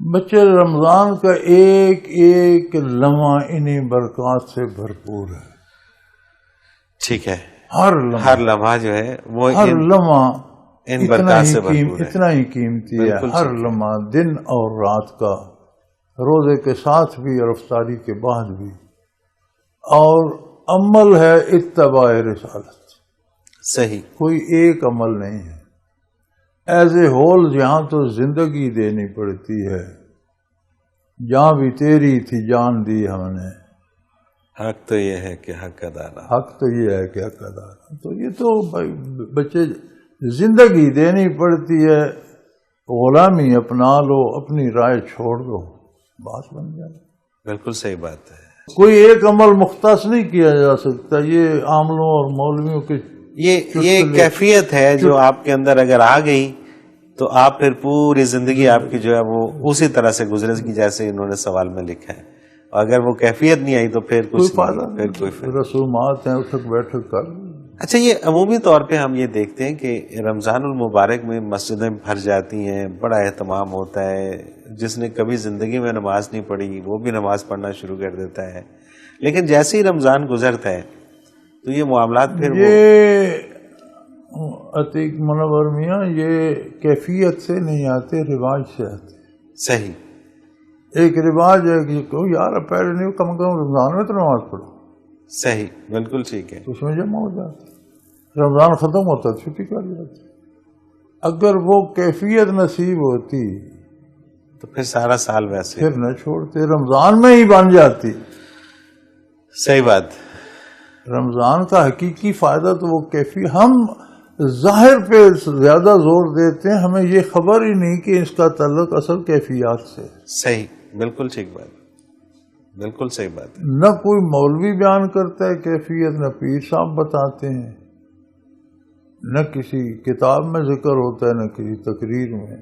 بچے، رمضان کا ایک ایک لمحہ انہی برکات سے بھرپور ہے. ٹھیک ہے. ہر لمحہ جو ہے وہ ہر لمحہ ان برکات سے بھرپور ہے. اتنا ہی قیمتی ہے. ہر لمحہ دن اور رات کا، روزے کے ساتھ بھی اور افطاری کے بعد بھی. اور عمل ہے اتباع رسالت. صحیح. کوئی ایک عمل نہیں ہے. ایز اے ہول یہاں تو زندگی دینی پڑتی ہے. جہاں بھی تیری تھی جان دی ہم نے. حق تو یہ ہے کہ حق ادا نہ. حق تو یہ ہے کہ حق ادا نہ. تو یہ تو بچے زندگی دینی پڑتی ہے. غلامی اپنا لو، اپنی رائے چھوڑ دو، بات بن جائے. بالکل صحیح بات ہے. کوئی ایک عمل مختص نہیں کیا جا سکتا. یہ عاملوں اور مولویوں کے یہ کیفیت ہے جو آپ کے اندر اگر آ گئی تو آپ پھر پوری زندگی آپ کی جو ہے وہ اسی طرح سے گزرے گی جیسے انہوں نے سوال میں لکھا ہے. اگر وہ کیفیت نہیں آئی تو پھر کوئی کچھ فائدہ نہیں. پھر کوئی رسومات ہیں، اٹھک بیٹھک کر. اچھا، یہ عمومی طور پہ ہم یہ دیکھتے ہیں کہ رمضان المبارک میں مسجدیں بھر جاتی ہیں، بڑا اہتمام ہوتا ہے. جس نے کبھی زندگی میں نماز نہیں پڑھی وہ بھی نماز پڑھنا شروع کر دیتا ہے. لیکن جیسے ہی رمضان گزرتا ہے تو یہ معاملات پھر یہ عتیق منور میاں یہ کیفیت سے نہیں آتے، رواج سے آتے. صحیح. ایک رواج ہے کہ یار پہلے نہیں، کم رمضان میں تو نماز پڑھو. صحیح. بالکل ٹھیک ہے. اس میں جمع ہو جاتا. رمضان ختم ہوتا ہے چھٹی کر جاتی. اگر وہ کیفیت نصیب ہوتی تو پھر سارا سال ویسے پھر نہ چھوڑتے، رمضان میں ہی بن جاتی. صحیح بات. رمضان کا حقیقی فائدہ تو وہ ہم ظاہر پہ زیادہ زور دیتے ہیں، ہمیں یہ خبر ہی نہیں کہ اس کا تعلق اصل کیفیات سے. صحیح. بالکل ٹھیک بات. بالکل صحیح بات. نہ کوئی مولوی بیان کرتا ہے کیفیت، نہ پیر صاحب بتاتے ہیں، نہ کسی کتاب میں ذکر ہوتا ہے، نہ کسی تقریر میں.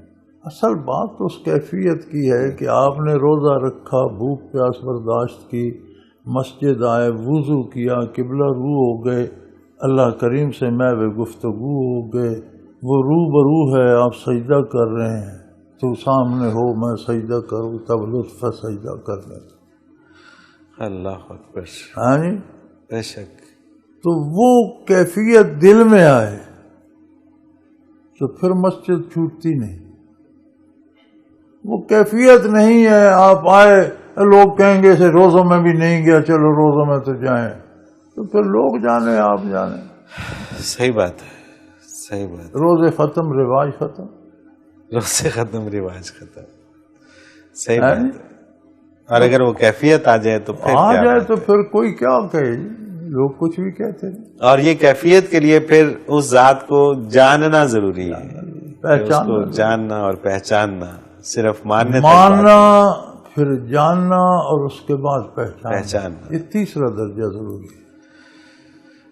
اصل بات تو اس کیفیت کی ہے کہ آپ نے روزہ رکھا، بھوک پیاس برداشت کی، مسجد آئے، وضو کیا، قبلہ رو ہو گئے، اللہ کریم سے محو گفتگو ہو گئے، وہ رو برو ہے، آپ سجدہ کر رہے ہیں، تو سامنے ہو میں سجدہ کروں، تب لطف سجدہ کرنے. اللہ اکبر. ہاں جی. بے شک. تو وہ کیفیت دل میں آئے تو پھر مسجد چھوٹتی نہیں. وہ کیفیت نہیں ہے. آپ آئے، لوگ کہیں گے اسے روزوں میں بھی نہیں گیا، چلو روزوں میں تو جائیں، تو پھر لوگ جانے آپ جانے. صحیح بات ہے. صحیح بات. روزے ختم، رواج ختم. روزے ختم، رواج ختم. صحیح بات ہے. اور اگر وہ کیفیت آ جائے تو پھر آ جائے تو پھر کوئی کیا کہے. لوگ کچھ بھی کہتے ہیں. اور یہ کیفیت کے لیے پھر اس ذات کو جاننا ضروری ہے. اس کو جاننا اور پہچاننا. صرف ماننا، پھر جاننا، اور اس کے بعد پہچاننا. یہ تیسرا درجہ ضروری ہے.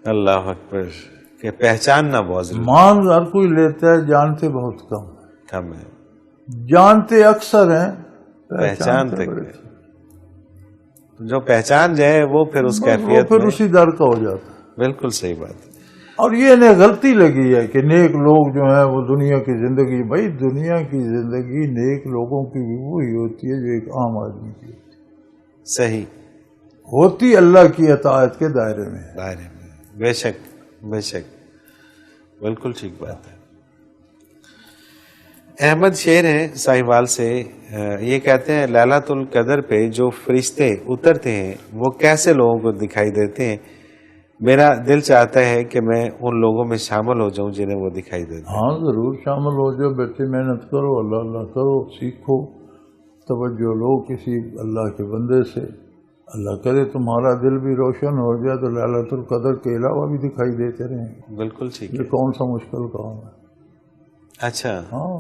اللہ اکبر. کہ پہچاننا بہت ضروری. مان ہر کوئی لیتا ہے، جانتے بہت کم ہے. جانتے اکثر ہیں، پہچانتے جو پہچان جائے وہ پھر اس کیفیت پھر اسی در کا ہو جاتا. بالکل صحیح بات ہے. اور یہ انہیں غلطی لگی ہے کہ نیک لوگ جو ہیں وہ دنیا کی زندگی، بھائی دنیا کی زندگی نیک لوگوں کی بھی وہی ہوتی ہے جو ایک عام آدمی کی صحیح ہوتی، اللہ کی اطاعت کے دائرے میں. دائرے میں بے شک بے شک، بالکل ٹھیک بات ہے. احمد شیر ہیں ساہیوال سے، یہ کہتے ہیں لیلۃ القدر پہ جو فرشتے اترتے ہیں وہ کیسے لوگوں کو دکھائی دیتے ہیں؟ میرا دل چاہتا ہے کہ میں ان لوگوں میں شامل ہو جاؤں جنہیں وہ دکھائی دیتے ہیں. ہاں ضرور شامل ہو جاؤ بیٹے، محنت کرو، اللہ اللہ کرو، سیکھو، توجہ لو کسی اللہ کے بندے سے، اللہ کرے تمہارا دل بھی روشن ہو جائے تو لیلۃ القدر کے علاوہ بھی دکھائی دیتے رہیں. بالکل ٹھیک یہ ہے. کون سا مشکل کام ہے؟ اچھا ہاں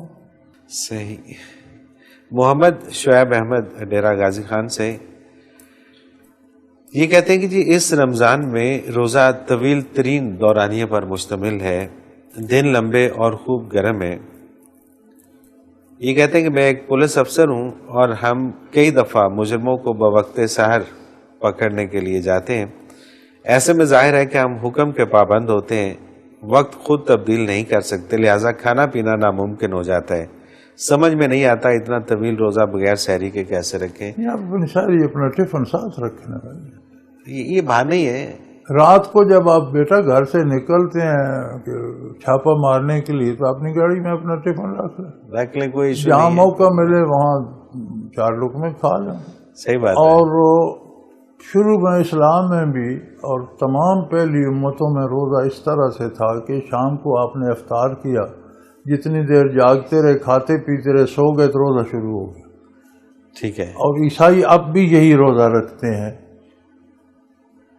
صحیح. محمد شعیب احمد ڈیرہ غازی خان سے یہ کہتے ہیں کہ جی اس رمضان میں روزہ طویل ترین دورانیے پر مشتمل ہے، دن لمبے اور خوب گرم ہے. یہ کہتے ہیں کہ میں ایک پولیس افسر ہوں اور ہم کئی دفعہ مجرموں کو بوقت سحر پکڑنے کے لیے جاتے ہیں. ایسے میں ظاہر ہے کہ ہم حکم کے پابند ہوتے ہیں، وقت خود تبدیل نہیں کر سکتے، لہٰذا کھانا پینا ناممکن ہو جاتا ہے. سمجھ میں نہیں آتا اتنا طویل روزہ بغیر سحری کے کیسے رکھیں. یہ آپ اپنی ساری اپنا ٹفن ساتھ رکھنا ہے. یہ بہانہ ہی ہے. رات کو جب آپ بیٹا گھر سے نکلتے ہیں کہ چھاپا مارنے کے لیے تو اپنی گاڑی میں اپنا ٹفن رکھ لیں، کوئی ایشو جہاں نہیں ہے. موقع ملے وہاں 4 لقمے کھا لیں. صحیح بات ہے. اور شروع میں اسلام میں بھی اور تمام پہلی امتوں میں روزہ اس طرح سے تھا کہ شام کو آپ نے افطار کیا، جتنی دیر جاگتے رہے، کھاتے پیتے رہے، سو گئے تو روزہ شروع ہو گیا. ٹھیک ہے. اور عیسائی اب بھی یہی روزہ رکھتے ہیں.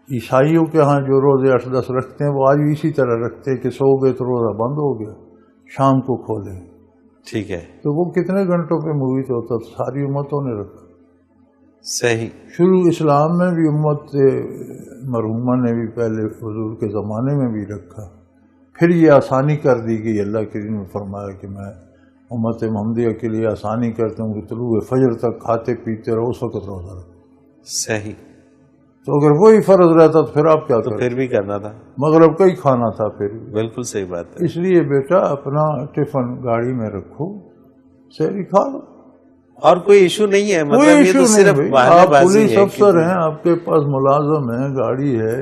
عیسائیوں کے ہاں جو روزے 8-10 رکھتے ہیں وہ آج بھی اسی طرح رکھتے ہیں کہ سو گئے تو روزہ بند ہو گیا، شام کو کھولے. ٹھیک ہے. تو وہ کتنے گھنٹوں پہ مویت ہوتا تھا، ساری امتوں نے رکھا. صحیح. شروع اسلام میں بھی امت مرحومہ نے بھی پہلے حضور کے زمانے میں بھی رکھا. پھر یہ آسانی کر دی گئی، اللہ کے دین میں فرمایا کہ میں امت محمدیہ کے لیے آسانی کرتا ہوں کہ طلوع فجر تک کھاتے پیتے رہو، اس وقت روزہ رکھو. صحیح. تو اگر وہی فرض رہتا تو پھر آپ کیا تو کرتے؟ پھر بھی کرنا تھا. مغرب کا ہی کھانا تھا پھر بھی. بالکل صحیح بات ہے. اس لیے بیٹا اپنا ٹفن گاڑی میں رکھو، سحری کھا لو، اور کوئی ایشو نہیں ہے. کوئی مطلب یہ ایشو تو نہیں صرف بھائی. بہانے آپ بازی پولیس ہے افسر ہیں، آپ کے پاس ملازم ہیں، گاڑی ہے،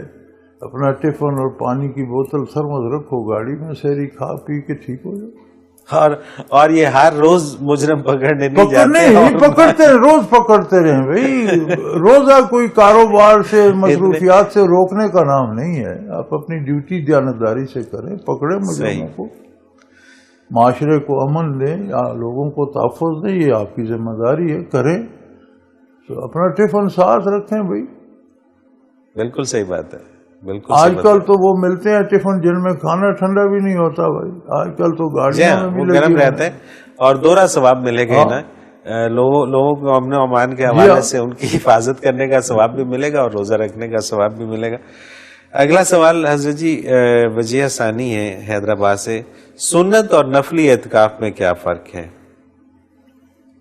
اپنا ٹفن اور پانی کی بوتل تھرمس رکھو گاڑی میں، سحری کھا پی کے ٹھیک ہو جاؤ. اور یہ ہر روز مجرم پکڑنے نہیں پکڑنے جاتے. ہی پکڑتے رہیں، روز پکڑتے رہیں بھائی. روزہ کوئی کاروبار سے مصروفیات سے روکنے کا نام نہیں ہے. آپ اپنی ڈیوٹی دیانتداری سے کریں، پکڑے مجرموں کو، معاشرے کو امن دیں یا لوگوں کو تحفظ دیں، یہ آپ کی ذمہ داری ہے، کریں. تو اپنا ٹفن ساتھ رکھیں بھائی. بالکل صحیح بات ہے. بالکل. آج کل تو وہ ملتے ہیں ٹفن جن میں کھانا ٹھنڈا بھی نہیں ہوتا بھائی. آج کل تو گاڑیوں میں بھی وہ گرم رہتا ہے اور دوہرا ثواب ملے گا نا. لوگوں کو امن و امان کے حوالے سے ان کی حفاظت کرنے کا ثواب بھی ملے گا اور روزہ رکھنے کا ثواب بھی ملے گا. اگلا سوال حضرت جی وجیہ ثانی ہے حیدرآباد سے، سنت اور نفلی اعتکاف میں کیا فرق ہے؟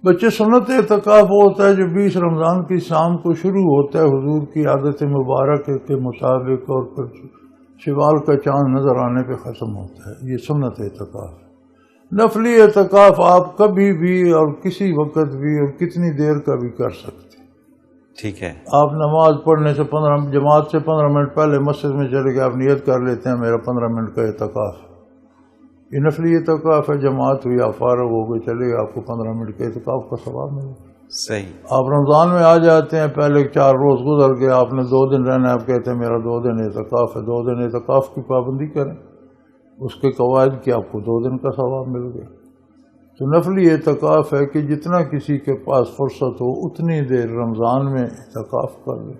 بچے سنت اعتکاف ہوتا ہے جو 20 رمضان کی شام کو شروع ہوتا ہے حضور کی عادت مبارک کے مطابق، اور پھر شوال کا چاند نظر آنے پہ ختم ہوتا ہے. یہ سنت اعتکاف. نفلی اعتکاف آپ کبھی بھی اور کسی وقت بھی اور کتنی دیر کا بھی کر سکتے. ٹھیک ہے. آپ نماز پڑھنے سے جماعت سے 15 منٹ پہلے مسجد میں چلے گئے، آپ نیت کر لیتے ہیں میرا 15 منٹ کا اعتکاف. یہ نفلی اعتکاف ہے. جماعت ہوئی، آپ فارغ ہو گئے چلے گئے، آپ کو 15 منٹ کے اعتکاف کا ثواب ملے گا. صحیح. آپ رمضان میں آ جاتے ہیں، پہلے 4 روز گزر گئے، آپ نے 2 دن رہنا ہے، آپ کہتے ہیں میرا 2 دن اعتکاف ہے. 2 دن اعتکاف کی پابندی کریں، اس کے قواعد کی آپ کو 2 دن کا ثواب مل گیا. تو نفلی اعتکاف ہے کہ جتنا کسی کے پاس فرصت ہو اتنی دیر رمضان میں اعتکاف کر لیں.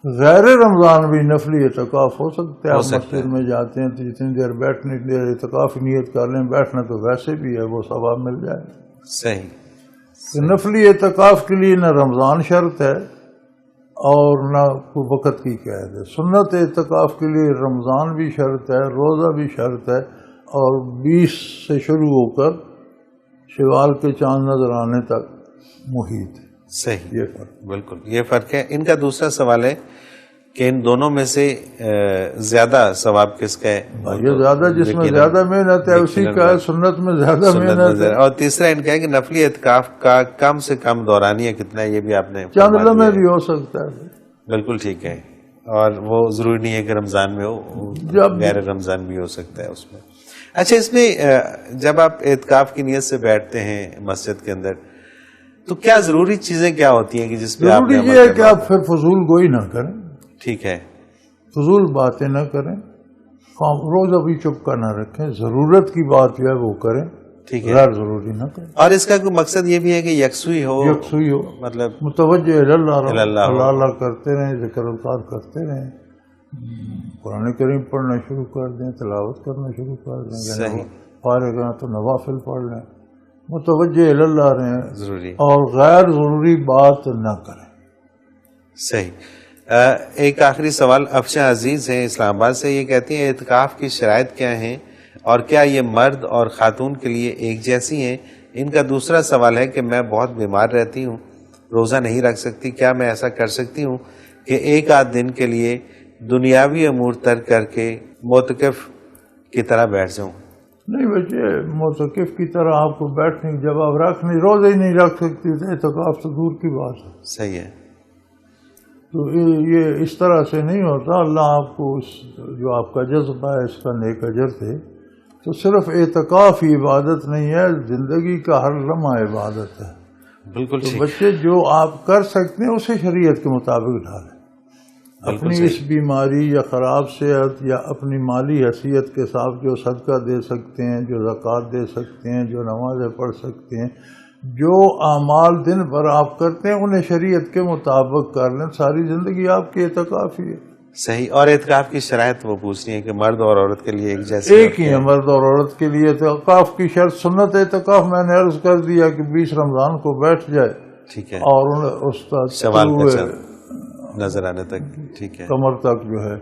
غیر رمضان بھی نفلی اعتکاف ہو سکتا ہے. آپ مسجد میں جاتے ہیں تو جتنی دیر بیٹھنے کی دیر اعتکاف نیت کر لیں، بیٹھنا تو ویسے بھی ہے، وہ ثواب مل جائے. صحیح. تو نفلی اعتکاف کے لیے نہ رمضان شرط ہے اور نہ کوئی وقت کی قید ہے. سنت اعتکاف کے لیے رمضان بھی شرط ہے، روزہ بھی شرط ہے، اور 20 سے شروع ہو کر شوال کے چاند نظر آنے تک محیط. صحیح. یہ فرق. بالکل یہ فرق ہے. ان کا دوسرا سوال ہے کہ ان دونوں میں سے زیادہ ثواب کس کا ہے؟ یہ زیادہ جس میں زیادہ محنت ہے اسی کا ہے، سنت میں زیادہ محنت ہے۔ اور تیسرا ان کا ہے کہ نفلی اعتکاف کا کم سے کم دورانیہ کتنا ہے، یہ بھی آپ نے چند لمحے بھی ہو سکتا ہے۔ بالکل ٹھیک ہے، اور وہ ضروری نہیں ہے کہ رمضان میں ہو، غیر رمضان بھی ہو سکتا ہے اس میں۔ اچھا، اس میں جب آپ اعتکاف کی نیت سے بیٹھتے ہیں مسجد کے اندر تو کیا ضروری چیزیں کیا ہوتی ہیں کہ جس پہ آپ ضروری یہ ہے کہ آپ پھر فضول گوئی نہ کریں، ٹھیک ہے، فضول باتیں نہ کریں، روز ابھی چپ کا نہ رکھیں، ضرورت کی بات جو ہے وہ کریں، ٹھیک ہے، غیر ضروری نہ کریں۔ اور اس کا کوئی مقصد یہ بھی ہے کہ یکسوئی ہو، یکسوئی ہو، مطلب متوجہ اللہ اللہ اللہ کرتے رہیں، ذکر اذکار کرتے رہیں، قرآن کریم پڑھنا شروع کر دیں، تلاوت کرنا شروع کر دیں، صحیح، فارغ ہیں تو نوافل پڑھ لیں، متوجہ اللہ رہیں، ضروری، اور غیر ضروری بات نہ کریں۔ صحیح۔ ایک آخری سوال افشاں عزیز ہیں اسلام آباد سے، یہ کہتی ہیں اعتکاف کی شرائط کیا ہیں اور کیا یہ مرد اور خاتون کے لیے ایک جیسی ہیں؟ ان کا دوسرا سوال ہے کہ میں بہت بیمار رہتی ہوں، روزہ نہیں رکھ سکتی، کیا میں ایسا کر سکتی ہوں کہ ایک آدھ دن کے لیے دنیاوی امور ترک کر کے معتکف کی طرح بیٹھ جاؤں؟ نہیں بچے، معتکف کی طرح آپ کو بیٹھنے کی جب آپ رکھنے روزے ہی نہیں رکھ سکتی تو اعتکاف تو دور کی بات ہے۔ صحیح ہے، تو یہ اس طرح سے نہیں ہوتا۔ اللہ آپ کو جو آپ کا جذبہ ہے اس کا نیک اجر دے۔ تو صرف اعتکاف ہی عبادت نہیں ہے، زندگی کا ہر لمحہ عبادت ہے۔ بالکل تو ٹھیک، بچے جو آپ کر سکتے ہیں اسے شریعت کے مطابق ڈالیں۔ اپنی اس بیماری یا خراب صحت یا اپنی مالی حیثیت کے ساتھ جو صدقہ دے سکتے ہیں، جو زکوٰۃ دے سکتے ہیں، جو نمازیں پڑھ سکتے ہیں، جو اعمال دن بھر آپ کرتے ہیں انہیں شریعت کے مطابق کر لیں، ساری زندگی آپ کی اعتکاف ہی ہے۔ صحیح۔ اور اعتکاف کی شرائط وہ پوچھ رہی ہیں کہ مرد اور عورت کے لیے ایک جیسے ایک ہی ہے مرد اور عورت کے لیے۔ اعتکاف کی شرط سنت اعتکاف میں نے عرض کر دیا کہ 20 رمضان کو بیٹھ جائے، ٹھیک ہے، اور استاد شوال کا چند نظر آنے تک، ٹھیک ہے، کمر تک جو ہے،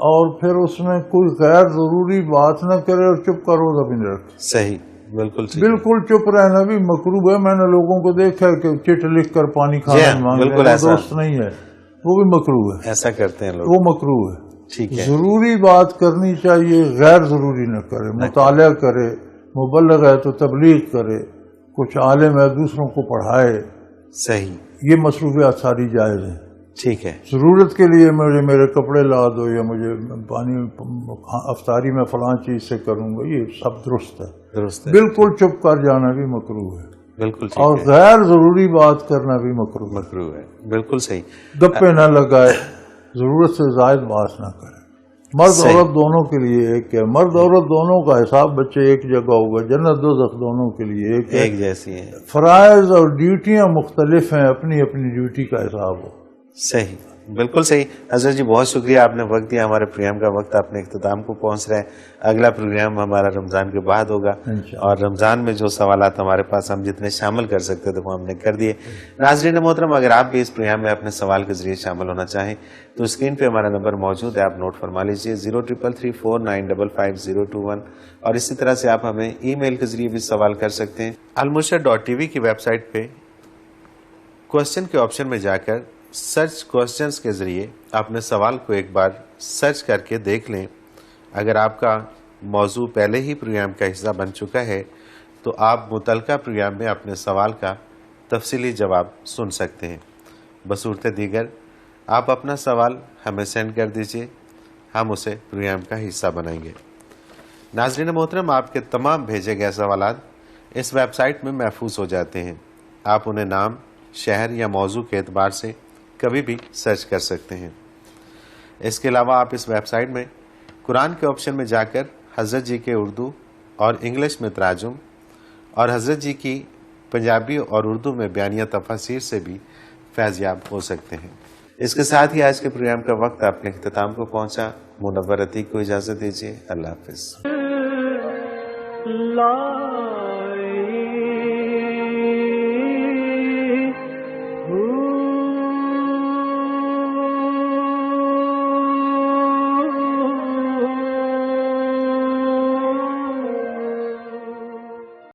اور پھر اس میں کوئی غیر ضروری بات نہ کرے اور چپ کا روزہ بھی نہ رکھے۔ صحیح، بالکل ٹھیک، بالکل چپ رہنا بھی مکروہ ہے۔ میں نے لوگوں کو دیکھا کہ چٹ لکھ کر پانی کھانا مانگ بالکل رہے ہیں، ایسا دوست نہیں ہے، وہ بھی مکروہ ہے، ایسا کرتے ہیں لوگ، وہ مکروہ ہے۔ ٹھیک ہے، ضروری بات کرنی چاہیے، غیر ضروری نہ کرے، مطالعہ کرے، مبلغ ہے تو تبلیغ کرے، کچھ عالم ہے دوسروں کو پڑھائے، صحیح، یہ مصروفیات ساری جائز ہیں۔ ٹھیک ہے، ضرورت کے لیے مجھے میرے کپڑے لا دو یا مجھے پانی افطاری میں فلاں چیز سے کروں گا، یہ سب درست ہے۔ درست ہے، بالکل چپ کر جانا بھی مکروہ ہے، بالکل ٹھیک اور ہے، غیر ضروری بات کرنا بھی مکروہ ہے۔ مکروہ ہے، بالکل صحیح، گپے نہ لگائے، ضرورت سے زائد بات نہ کرے۔ مرد صحیح، عورت دونوں کے لیے ایک ہے، مرد عورت دونوں کا حساب بچے ایک جگہ ہوگا، جنت دوزخ دونوں کے لیے ایک ہے۔ ایک جیسی ہیں، فرائض اور ڈیوٹیاں مختلف ہیں، اپنی اپنی ڈیوٹی کا حساب ہو۔ صحیح، بالکل صحیح۔ حضرت جی بہت شکریہ، آپ نے وقت دیا، ہمارے پروگرام کا وقت اپنے اختتام کو پہنچ رہا ہے۔ اگلا پروگرام ہمارا رمضان کے بعد ہوگا، اور رمضان میں جو سوالات ہمارے پاس ہم جتنے شامل کر سکتے تھے وہ ہم نے کر دیے۔ ناظرین محترم، اگر آپ بھی اس پروگرام میں اپنے سوال کے ذریعے شامل ہونا چاہیں تو اسکرین پہ ہمارا نمبر موجود ہے، آپ نوٹ فرما لیجیے 0333495521، اور اسی طرح سے آپ ہمیں ای میل کے ذریعے بھی سوال کر سکتے ہیں۔ almurshid.tv کی ویب سائٹ پہ کوشچن کے آپشن میں جا کر سرچ کوشچنز کے ذریعے اپنے سوال کو ایک بار سرچ کر کے دیکھ لیں۔ اگر آپ کا موضوع پہلے ہی پروگرام کا حصہ بن چکا ہے تو آپ متعلقہ پروگرام میں اپنے سوال کا تفصیلی جواب سن سکتے ہیں۔ بصورت دیگر آپ اپنا سوال ہمیں سینڈ کر دیجیے، ہم اسے پروگرام کا حصہ بنائیں گے۔ ناظرین محترم، آپ کے تمام بھیجے گئے سوالات اس ویب سائٹ میں محفوظ ہو جاتے ہیں، آپ انہیں نام، شہر یا موضوع کے اعتبار سے کبھی بھی سرچ کر سکتے ہیں۔ اس کے علاوہ آپ اس ویب سائٹ میں قرآن کے آپشن میں جا کر حضرت جی کے اردو اور انگلش میں تراجم اور حضرت جی کی پنجابی اور اردو میں بیانیہ تفاسیر سے بھی فیض یاب ہو سکتے ہیں۔ اس کے ساتھ ہی آج کے پروگرام کا وقت اپنے اختتام کو پہنچا۔ منور عتیق کو اجازت دیجیے، اللہ حافظ۔